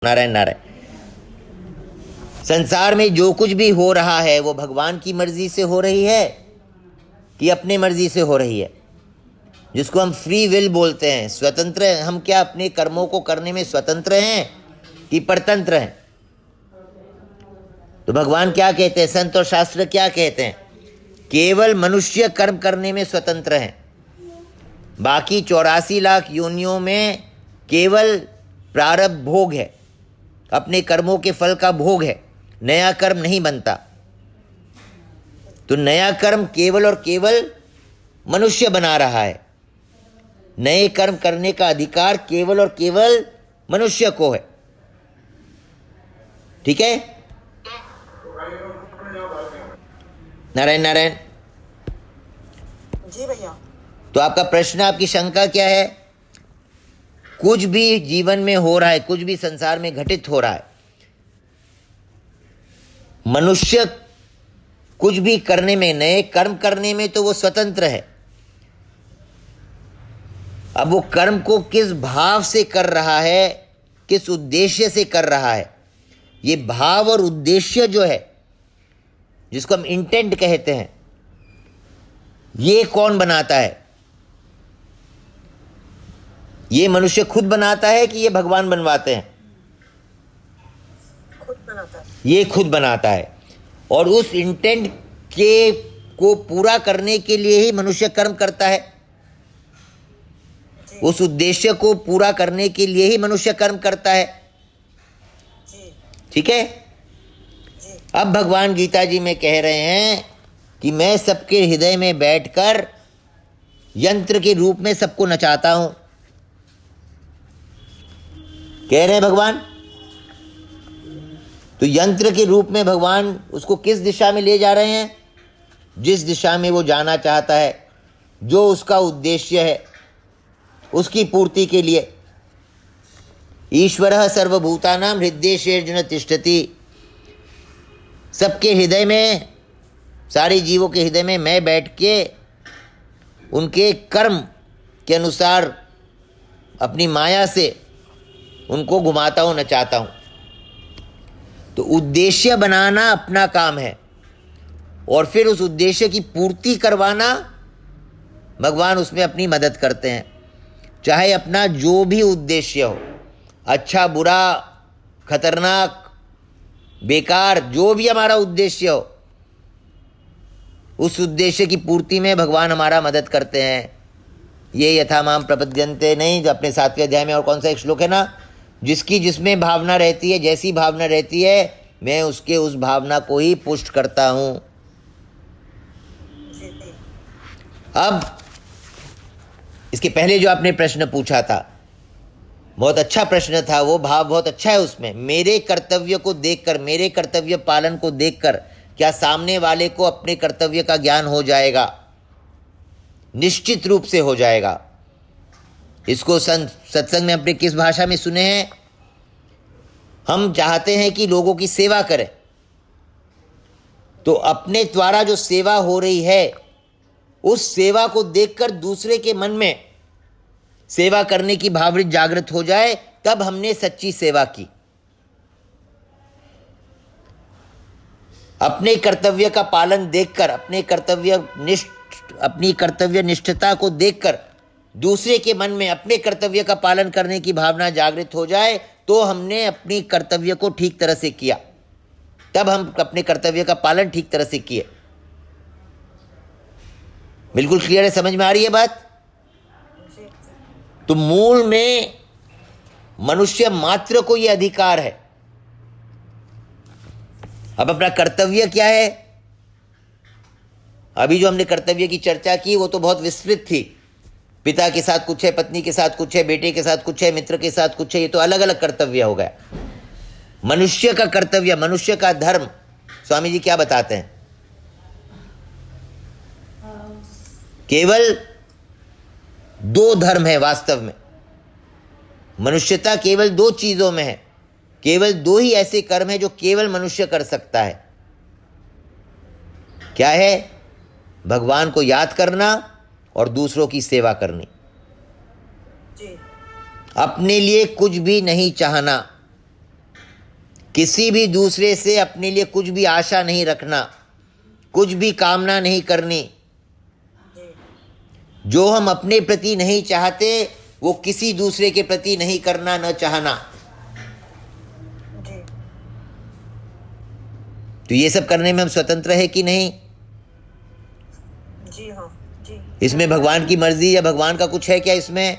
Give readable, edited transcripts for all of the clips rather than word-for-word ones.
नारायण नारायण। संसार में जो कुछ भी हो रहा है वो भगवान की मर्जी से हो रही है कि अपने मर्जी से हो रही है, जिसको हम फ्री विल बोलते हैं। स्वतंत्र हैं हम, क्या अपने कर्मों को करने में स्वतंत्र हैं कि परतंत्र हैं? तो भगवान क्या कहते हैं, संत और शास्त्र क्या कहते हैं? केवल मनुष्य कर्म करने में स्वतंत्र हैं, बाकी 84 लाख योनियों में केवल प्रारब्ध भोग है, अपने कर्मों के फल का भोग है, नया कर्म नहीं बनता। तो नया कर्म केवल और केवल मनुष्य बना रहा है। नए कर्म करने का अधिकार केवल और केवल मनुष्य को है। ठीक है, नारायण नारायण जी भैया। तो आपका प्रश्न, आपकी शंका क्या है? कुछ भी जीवन में हो रहा है, कुछ भी संसार में घटित हो रहा है, मनुष्य कुछ भी करने में, नए कर्म करने में तो वो स्वतंत्र है। अब वो कर्म को किस भाव से कर रहा है, किस उद्देश्य से कर रहा है, ये भाव और उद्देश्य जो है, जिसको हम इंटेंट कहते हैं, ये कौन बनाता है? ये मनुष्य खुद बनाता है कि ये भगवान बनवाते हैं? खुद बनाता है। ये खुद बनाता है। और उस इंटेंट के को पूरा करने के लिए ही मनुष्य कर्म करता है। उस उद्देश्य को पूरा करने के लिए ही मनुष्य कर्म करता है। जी ठीक है। जी अब भगवान गीता जी में कह रहे हैं कि मैं सबके हृदय में बैठकर यंत्र के रूप में सबको नचाता हूं। कह रहे हैं भगवान। तो यंत्र के रूप में भगवान उसको किस दिशा में ले जा रहे हैं? जिस दिशा में वो जाना चाहता है, जो उसका उद्देश्य है, उसकी पूर्ति के लिए। ईश्वरः सर्वभूतानां हृदयेषु तिष्ठति। सबके हृदय में, सारे जीवों के हृदय में मैं बैठ के उनके कर्म के अनुसार अपनी माया से उनको घुमाता हूं, नचाता हूं। तो उद्देश्य बनाना अपना काम है, और फिर उस उद्देश्य की पूर्ति करवाना भगवान उसमें अपनी मदद करते हैं। चाहे अपना जो भी उद्देश्य हो, अच्छा बुरा खतरनाक बेकार, जो भी हमारा उद्देश्य हो, उस उद्देश्य की पूर्ति में भगवान हमारा मदद करते हैं। ये यथा माम प्रपद्यन्ते, नहीं, अपने 7वें अध्याय में और कौन सा एक श्लोक है ना, जिसकी जिसमें भावना रहती है, जैसी भावना रहती है, मैं उसके उस भावना को ही पुष्ट करता हूं। अब इसके पहले जो आपने प्रश्न पूछा था, बहुत अच्छा प्रश्न था, वो भाव बहुत अच्छा है उसमें। मेरे कर्तव्य को देखकर, मेरे कर्तव्य पालन को देखकर क्या सामने वाले को अपने कर्तव्य का ज्ञान हो जाएगा? निश्चित रूप से हो जाएगा। इसको सत्संग में अपने किस भाषा में सुने हैं? हम चाहते हैं कि लोगों की सेवा करें, तो अपने द्वारा जो सेवा हो रही है, उस सेवा को देखकर दूसरे के मन में सेवा करने की भावना जागृत हो जाए, तब हमने सच्ची सेवा की। अपने कर्तव्य का पालन देखकर, अपनी कर्तव्य निष्ठता को देखकर दूसरे के मन में अपने कर्तव्य का पालन करने की भावना जागृत हो जाए, तो हमने अपनी कर्तव्य को ठीक तरह से किया। तब हम अपने कर्तव्य का पालन ठीक तरह से किए। बिल्कुल क्लियर है? समझ में आ रही है बात? तो मूल में मनुष्य मात्र को यह अधिकार है। अब अपना कर्तव्य क्या है? अभी जो हमने कर्तव्य की चर्चा की वो तो बहुत विस्तृत थी। पिता के साथ कुछ है, पत्नी के साथ कुछ है, बेटे के साथ कुछ है, मित्र के साथ कुछ है, ये तो अलग अलग कर्तव्य हो गया। मनुष्य का कर्तव्य, मनुष्य का धर्म, स्वामी जी क्या बताते हैं? केवल 2 धर्म है वास्तव में। मनुष्यता केवल 2 चीजों में है। केवल 2 ही ऐसे कर्म है जो केवल मनुष्य कर सकता है। क्या है? भगवान को याद करना और दूसरों की सेवा करनी। जी अपने लिए कुछ भी नहीं चाहना। किसी भी दूसरे से अपने लिए कुछ भी आशा नहीं रखना, कुछ भी कामना नहीं करनी। जी जो हम अपने प्रति नहीं चाहते वो किसी दूसरे के प्रति नहीं करना, न चाहना। जी तो ये सब करने में हम स्वतंत्र है कि नहीं? जी हाँ जी इसमें भगवान की मर्जी या भगवान का कुछ है क्या इसमें?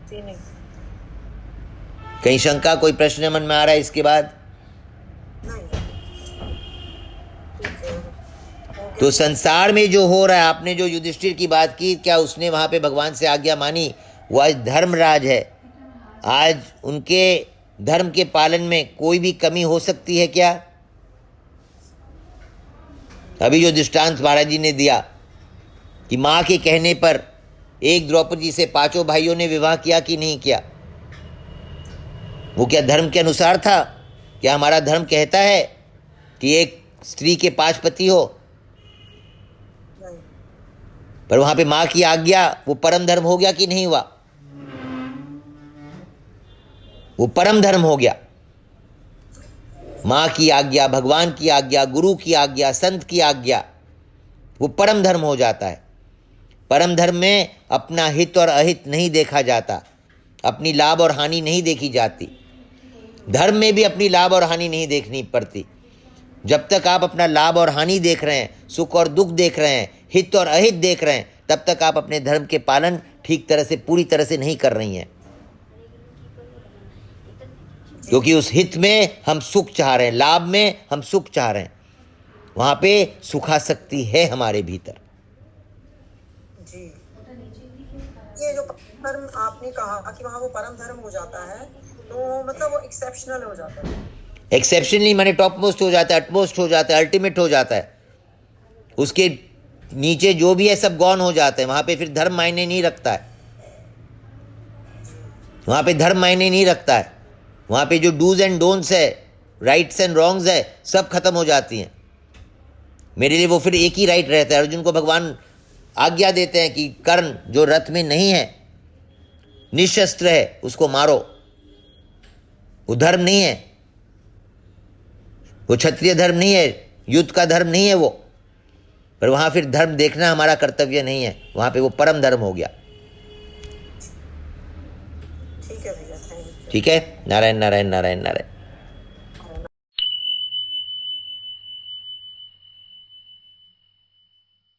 जी नहीं। कहीं शंका, कोई प्रश्न मन में आ रहा है इसके बाद? नहीं ठीक है, हो तो गया। संसार में जो हो रहा है, आपने जो युधिष्ठिर की बात की, क्या उसने वहां पे भगवान से आज्ञा मानी? वो आज धर्मराज है। आज उनके धर्म के पालन में कोई भी कमी हो सकती है क्या? अभी जो दृष्टांत महाराज जी ने दिया कि मां के कहने पर एक द्रौपदी से 5 भाइयों ने विवाह किया कि नहीं किया, वो क्या धर्म के अनुसार था? क्या हमारा धर्म कहता है कि एक स्त्री के 5 पति हो? नहीं पर वहां पे मां की आज्ञा, वो परम धर्म हो गया कि नहीं हुआ? वो परम धर्म हो गया। मां की आज्ञा, भगवान की आज्ञा, गुरु की आज्ञा, संत की आज्ञा, वो परम धर्म हो जाता है। परम धर्म में अपना हित और अहित नहीं देखा जाता, अपनी लाभ और हानि नहीं देखी जाती। धर्म में भी अपनी लाभ और हानि नहीं देखनी पड़ती। जब तक आप अपना लाभ और हानि देख रहे हैं, सुख और दुख देख रहे हैं, हित और अहित देख रहे हैं, तब तक आप अपने धर्म के पालन ठीक तरह से, पूरी तरह से नहीं कर रही हैं। क्योंकि उस हित में हम सुख चाह रहे हैं, लाभ में हम सुख चाह रहे हैं, वहां पे सुखासक्ति है हमारे भीतर। जी ये जो धर्म आपने कहा कि वहाँ वो परम धर्म हो जाता है, तो मतलब वो एक्सेप्शनल हो जाता है। एक्सेप्शनली माने टॉप मोस्ट हो जाता है, अटमोस्ट हो जाता है, अल्टीमेट हो जाता है। उसके नीचे जो भी है सब गौन हो जाते हैं। वहां पे फिर धर्म मायने नहीं रखता है, वहां पे धर्म मायने नहीं रखता है। वहां पे जो डूज एंड डोंट्स है, राइट्स एंड रॉन्ग्स है, सब खत्म हो जाती हैं। मेरे लिए वो फिर एक ही राइट रहता है। अर्जुन को भगवान आज्ञा देते हैं कि कर्ण जो रथ में नहीं है, निशस्त्र है, उसको मारो। वो धर्म नहीं है, वो क्षत्रिय धर्म नहीं है, युद्ध का धर्म नहीं है वो। पर वहां फिर धर्म देखना हमारा कर्तव्य नहीं है, वहां पे वो परम धर्म हो गया। ठीक है भैया, थैंक यू। ठीक है। नारायण नारायण नारायण नारायण।